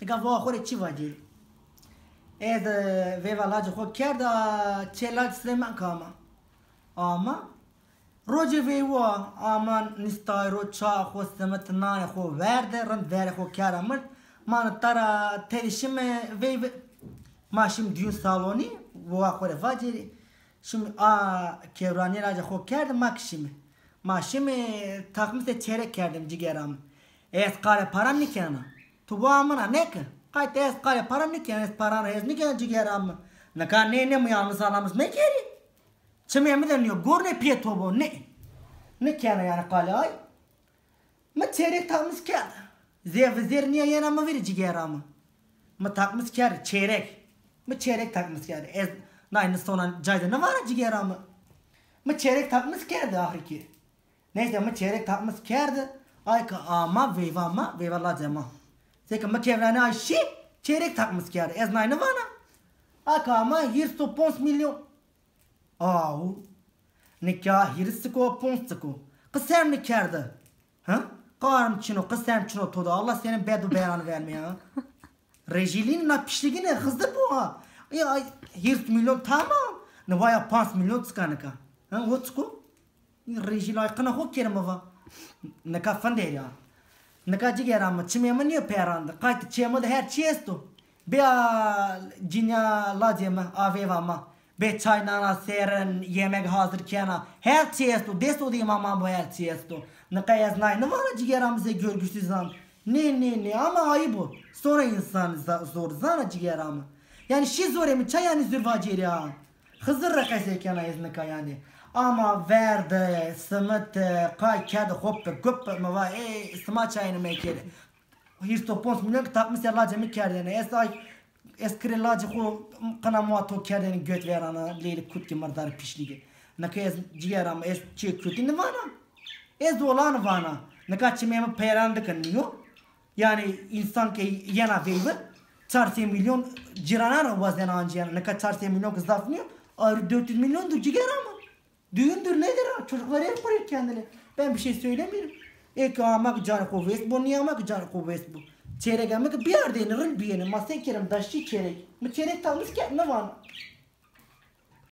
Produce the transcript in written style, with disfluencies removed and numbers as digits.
Neka vahore çi vacil. Ez ve valacı xo kerda çelaj Süleyman kama. Ama roje ve wa aman nistay ro ça xo semet nane xo verde rand vere xo keramır. Man tara telişime ve maşim düğün saloni vahore vacil. Şimdi kevrani raja xo kerda makşimi. Maşimi takmite çeyrek kerdim cigeram. Ez kare param nikana. Tu bu amına ne ki? Kayıt ez kare param nikana, ez paran ez nikana cigeram. Ne kan ne mi yalnız alamız ne keri? Çime mi deniyor? Gor ne piye tobo ne? Ne kana yani kale ay? Ma çeyrek takmış kerdi. Zevzir niye yana mı veri cigeram? Ma takmış kerdi çeyrek. Ma çeyrek takmış kerdi. Ez nayını sonra cayda ne var cigeram? Ma çeyrek takmış kerdi ahirki. Neyse ma çeyrek takmış kerdi. Ay ka ama veyva la cema. Seka ma kevrane ay şi çeyrek takmış kerdi. Ez nayını vana. Ay ka ama 115 milyon. Au. Nikah hirsi ponsko. Kısem ne kerdi? Ha? Karım çino kısem çino toda. Allah senin bedu beyanı vermeye ha. Rejilin na pişliğine hızdır bu ha. Ya 100 milyon tamam. Ne vaya 5 milyon çıkanıka. Ha o çıku? Rejil ay kana ho kerem va. Ne ka fan der ya. Ne ka cigeram çime mi niye perandı? Kayıt çeme de her çesto. Be cinya lazım aveva ma. Be çaynana seren yemek hazır kena. Her çesto desto di mama bu her çesto. Ne ka yaznay ne var cigeram ze görgüsüz zan. Ne ama ayı bu. Sonra insan zor zana cigeram. Yani şi zor mi çay yani zürvacir ya. Hızır rakayse kena yazne ka yani. Ama verde, sımıt, kay kedi hoppe, göppe mi var? Sıma çayını mekeli. 115 milyon takmış ya lacı mı kerdeni? Eskiri lacı ko kana muato kerdeni göt verana leyli kutki mardar pişligi. Naka ez ciğeram ez çiğ kütini vana. Ez dolan vana. Naka çimeme peyrandı kanıyor. Yani insan ki yana veyve 4 milyon cirana vazen anca. Naka 4 milyon kızafnıyor. Ayrı 400 milyondur ciğeram. Düğündür nedir ha? Çocuklar hep buraya kendini. Ben bir şey söylemiyorum. Eki amak canı kuvvet bu, niye amak canı kuvvet bu? Çeyrek amak bir yerde inirin bir yeni. Masaya kerem daşı çeyrek. Bu çeyrek kalmış kendine var.